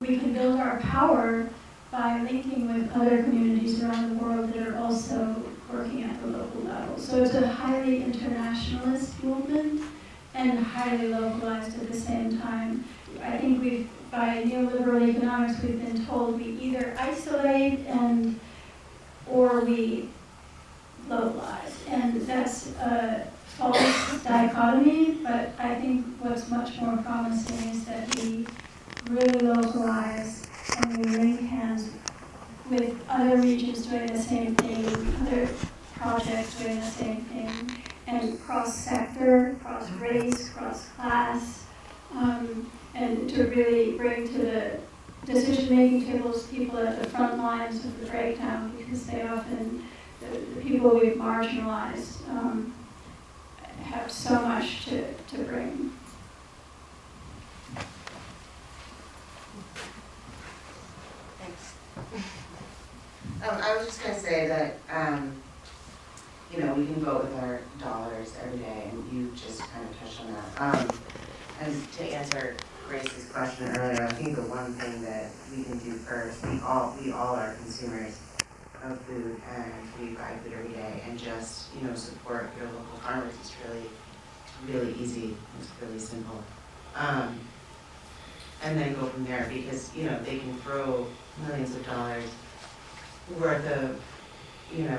we can build our power by linking with other communities around the world that are also working at the local level. So it's a highly internationalist movement and highly localized at the same time. I think by neoliberal economics, we've been told we either isolate or we localize. And that's a false dichotomy, but I think what's much more promising is that we really localize and we link hands with other regions doing the same thing, other projects doing the same thing, and cross-sector, cross-race, cross-class, and to really bring to the decision-making tables people at the front lines of the breakdown, because they often, the people we've marginalized have so much to bring. I was just going to say that, you know, we can vote with our dollars every day, and you just kind of touched on that. And to answer Grace's question earlier, I think the one thing that we can do first, we all are consumers of food, and we buy food every day, and just, you know, support your local farmers. It's really easy. It's really simple. And then go from there, because, you know, they can throw millions of dollars worth of, you know,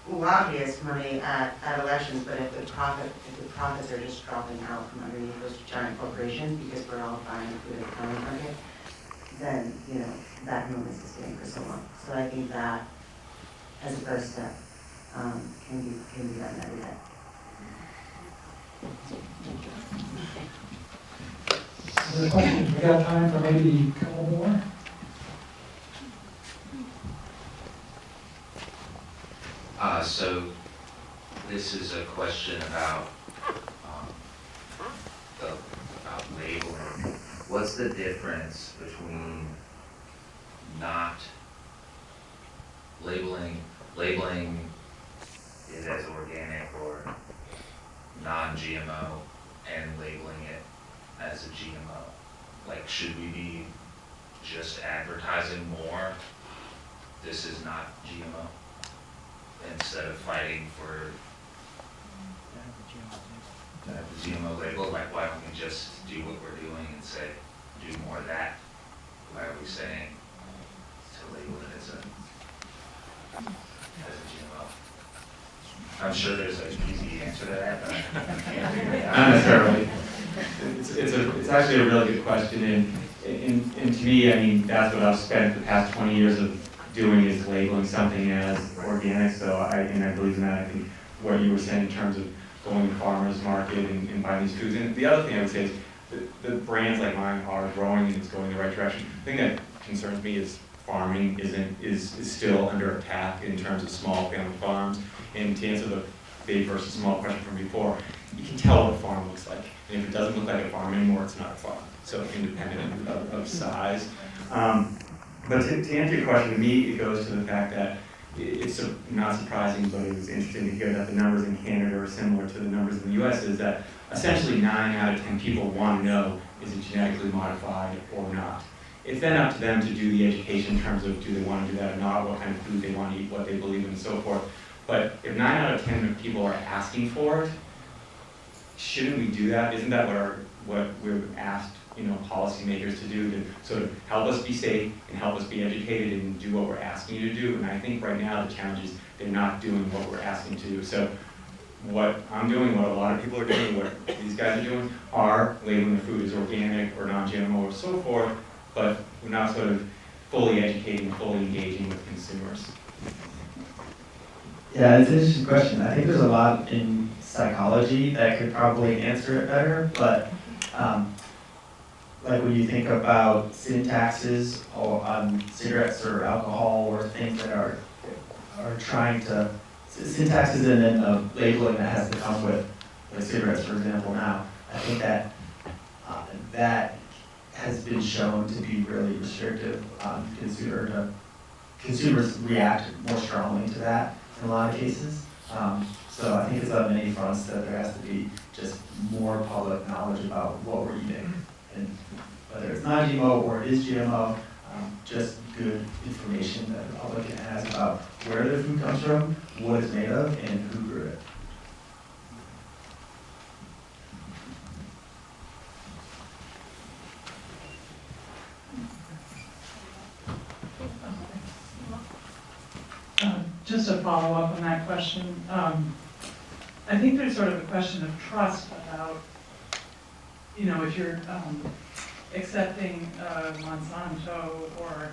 lobbyist money at elections, but if the profits are just dropping out from underneath those giant corporations because we're all buying food at the farmers market, then, you know, that can only sustain for so long. So I think that, as a first step, can be done every day. Other questions? We got time for maybe a couple more. So this is a question about labeling. What's the difference between not labeling it as organic or non-GMO and labeling it as a GMO? Like, should we be just advertising more, this is not GMO, instead of fighting for to have the GMO label? Like, why don't we just do what we're doing and say, do more of that? Why are we saying to label it as a GMO? I'm sure there's an easy answer to that, but I can't figure it out. Not necessarily. It's actually a really good question, and to me, I mean, that's what I've spent the past 20 years of doing, is labeling something as organic. So I believe in that. I think what you were saying in terms of going to the farmers market and buying these foods. And the other thing I would say is the brands like mine are growing and it's going in the right direction. The thing that concerns me is farming is still under attack in terms of small family farms. And to answer the big versus small question from before, you can tell what a farm looks like. And if it doesn't look like a farm anymore, it's not a farm. So independent of size. But to answer your question, to me, it goes to the fact that it's not surprising, but it was interesting to hear that the numbers in Canada are similar to the numbers in the US, is that essentially 9 out of 10 people want to know, is it genetically modified or not? It's then up to them to do the education in terms of, do they want to do that or not, what kind of food they want to eat, what they believe in, and so forth. But if 9 out of 10 people are asking for it, shouldn't we do that? Isn't that what we're asked, you know, policymakers to do, to sort of help us be safe and help us be educated and do what we're asking you to do? And I think right now the challenge is they're not doing what we're asking to do. So what I'm doing, what a lot of people are doing, what these guys are doing, are labeling the food as organic or non-GMO or so forth, but we're not sort of fully educating, fully engaging with consumers. Yeah, it's an interesting question. I think there's a lot in psychology that could probably answer it better, but like when you think about sin taxes on cigarettes or alcohol or things that are trying to, sin taxes and then labeling that has to come with, like cigarettes, for example, now, I think that that has been shown to be really restrictive on consumers react more strongly to that in a lot of cases. So I think it's on many fronts that there has to be just more public knowledge about what we're eating. And whether it's non-GMO or it is GMO, just good information that the public has about where their food comes from, what it's made of, and who grew it. Just to follow up on that question, I think there's sort of a question of trust about, you know, if you're accepting Monsanto or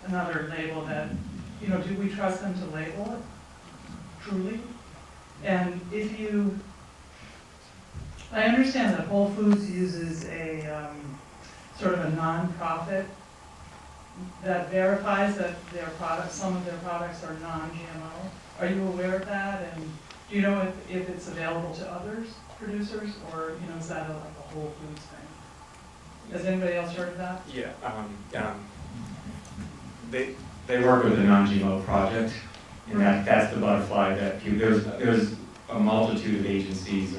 another label that, you know, do we trust them to label it truly? And if you, I understand that Whole Foods uses a sort of a non-profit that verifies that their products, some of their products are non-GMO. Are you aware of that? And do you know if it's available to others, producers, or, you know, is that like a Whole Foods thing? Has anybody else heard of that? Yeah, they work with the non-GMO project, and that's the butterfly that there's a multitude of agencies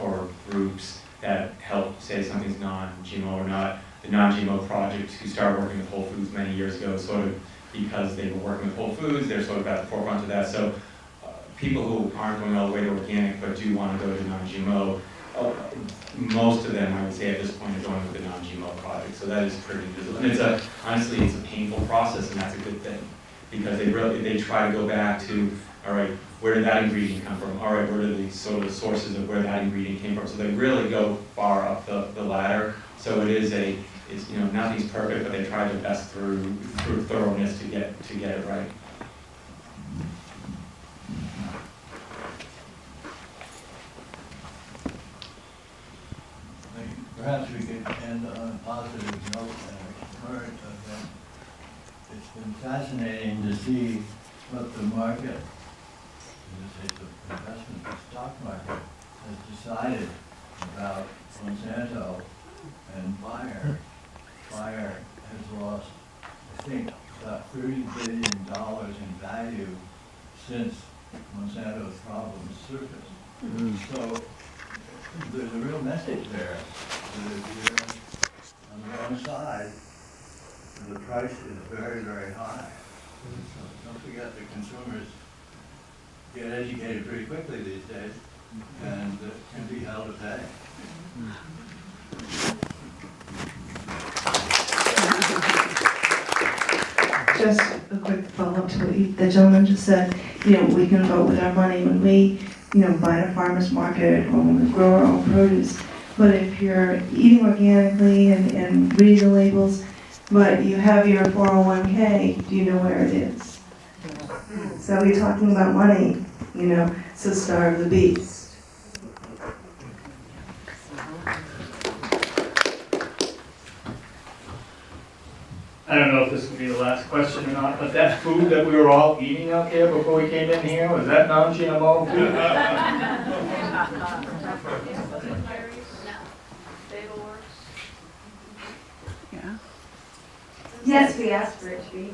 or groups that help say something's non-GMO or not. The non-GMO project, who started working with Whole Foods many years ago, sort of because they were working with Whole Foods, they're sort of at the forefront of that. So people who aren't going all the way to organic but do want to go to non-GMO, most of them, I would say at this point, are going with the non-GMO project. So that is pretty visible. And honestly, it's a painful process, and that's a good thing, because they try to go back to, all right, where did that ingredient come from? All right, where are the sort of sources of where that ingredient came from? So they really go far up the ladder. So it is you know, nothing's perfect, but they try their best through thoroughness to get it right. Perhaps we could end on a positive note and current event. It's been fascinating to see what the market, in this case the investment stock market, has decided about Monsanto and Bayer. Bayer has lost, I think, about $30 billion in value since Monsanto's problems surfaced. So there's a real message there that if you're on the wrong side, the price is very, very high. So don't forget that consumers get educated pretty quickly these days and can be held to pay. Just a quick follow-up to what the gentleman just said. You know, we can vote with our money when we, you know, buy at a farmer's market or when we grow our own produce. But if you're eating organically and reading the labels, but you have your 401k, do you know where it is? So you're talking about money, you know, so starve the beast. I don't know if this will be the last question or not, but that food that we were all eating out there before we came in here, was that non-GMO food? Yeah. Yes, we asked for it to be.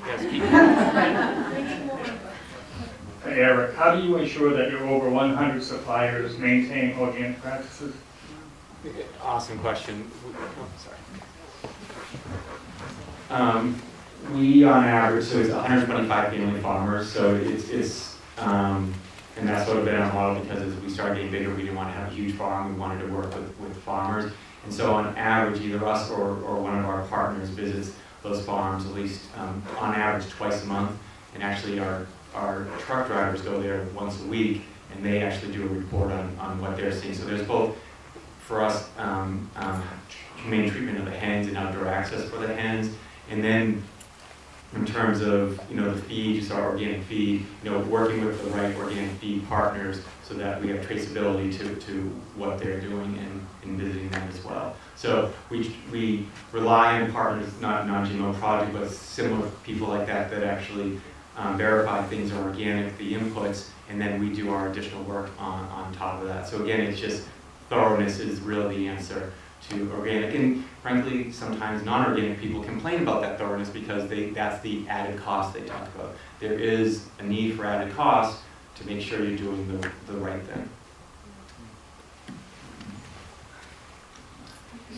Hey, Eric, how do you ensure that your over 100 suppliers maintain organic practices? Awesome question. We, on average, so it's 125 family farmers, so it's and that's sort of been our model, because as we started getting bigger, we didn't want to have a huge farm, we wanted to work with farmers. And so on average, either us or one of our partners visits those farms at least on average twice a month. And actually our truck drivers go there once a week, and they actually do a report on what they're seeing. So there's both, for us, humane treatment of the hens and outdoor access for the hens. And then in terms of, you know, the feed, just our organic feed, you know, working with the right organic feed partners so that we have traceability to what they're doing and visiting them as well. So we rely on partners, not non-GMO project, but similar people like that actually verify things are organic, the inputs, and then we do our additional work on top of that. So again, it's just thoroughness is really the answer to organic. And frankly, sometimes non-organic people complain about that thoroughness because that's the added cost they talk about. There is a need for added cost to make sure you're doing the right thing.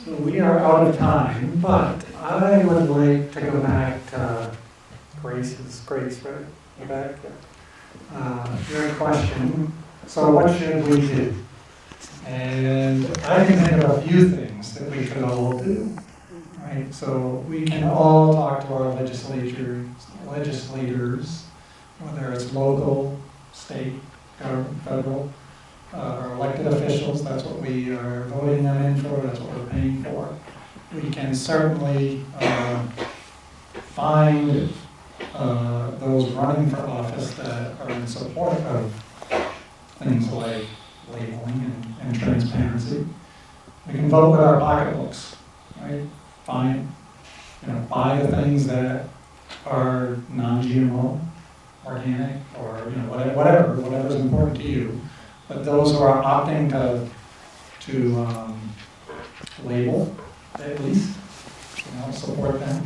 So we are out of time, but I would like to go back to Grace, right? Go back there. Your question, so what should we do? And I can think of a few things that we could all do, right? So we can all talk to our legislators, whether it's local, state, government, federal, our elected officials, that's what we are voting them in for, that's what we're paying for. We can certainly find those running for office that are in support of things like labeling and transparency. We can vote with our pocketbooks, right? Find, buy the things that are non-GMO, organic, or whatever's important to you. But those who are opting to label, at least, support them.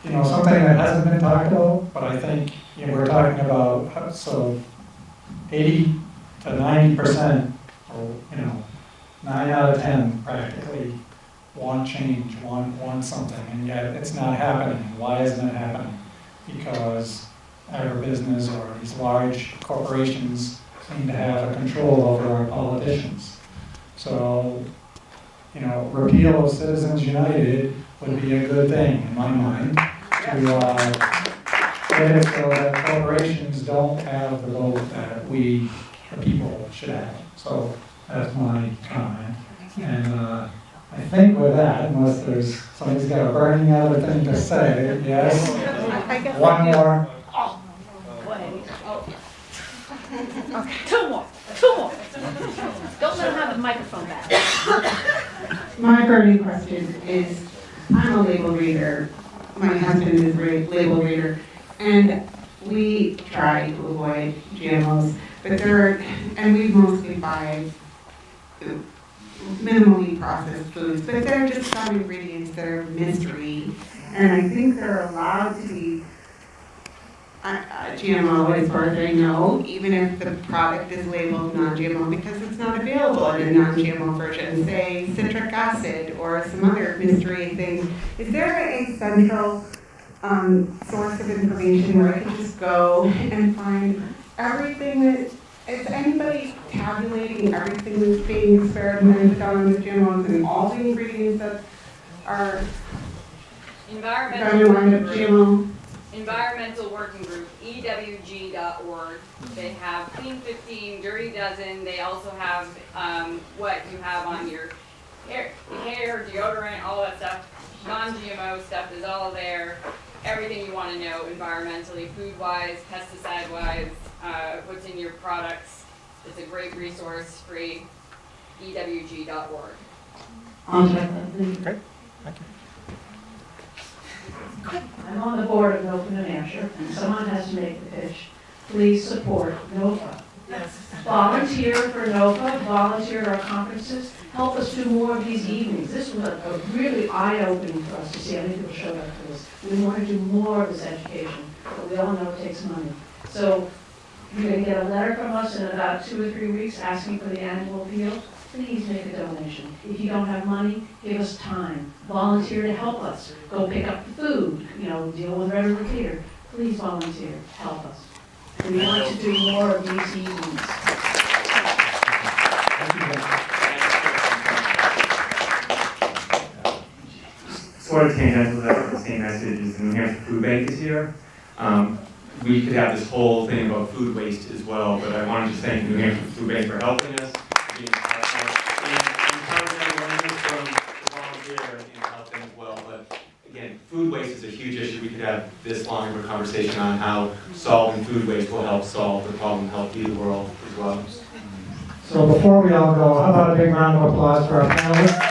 Something that hasn't been talked about, but I think we're talking about, so 80 to 90%, or 9 out of 10 practically want change, want something, and yet it's not happening. Why isn't it happening? Because agribusiness or these large corporations seem to have a control over our politicians. So, repeal of Citizens United would be a good thing in my mind to get it so that corporations don't have the vote that we, the people, should have. So that's my comment. And I think with that, unless somebody's got a burning other thing to say, yes? One more. Okay. Two more. Don't let him have the microphone back. My burning question is, I'm a label reader. My husband is a label reader. And we try to avoid GMOs, but and we mostly buy minimally processed foods, but there are just some ingredients that are mystery. And I think they're allowed to be GMO as far as I know, even if the product is labeled non-GMO, because it's not available in a non-GMO version, say citric acid or some other mystery thing. Is there a central source of information where I can just go and find everything that, is anybody tabulating everything that's being experimented on with GMOs and all the ingredients that are going to wind up GMO? Environmental Working Group, EWG.org. They have Clean 15, Dirty Dozen. They also have what you have on your hair, deodorant, all that stuff. Non-GMO stuff is all there. Everything you want to know environmentally, food-wise, pesticide-wise, what's in your products. It's a great resource, free, EWG.org. I'll check that. Okay, thank you. I'm on the board of NOFA-NH, and someone has to make the pitch. Please support NOFA. Yes. Volunteer for NOFA, volunteer at our conferences, help us do more of these evenings. This was a really eye-opening for us to see how many people showed up for this. We want to do more of this education, but we all know it takes money. So you're going to get a letter from us in about 2 or 3 weeks asking for the annual appeal. Please make a donation. If you don't have money, give us time. Volunteer to help us. Go pick up the food, deal with Reverend Repeater. Please volunteer, help us. We want to do more of these evenings. Sort of tangential to the same message as the New Hampshire Food Bank this year. We could have this whole thing about food waste as well, but I wanted to thank the New Hampshire Food Bank for helping us. Food waste is a huge issue. We could have this long of a conversation on how solving food waste will help solve the problem, help feed the world as well. So before we all go, how about a big round of applause for our panelists?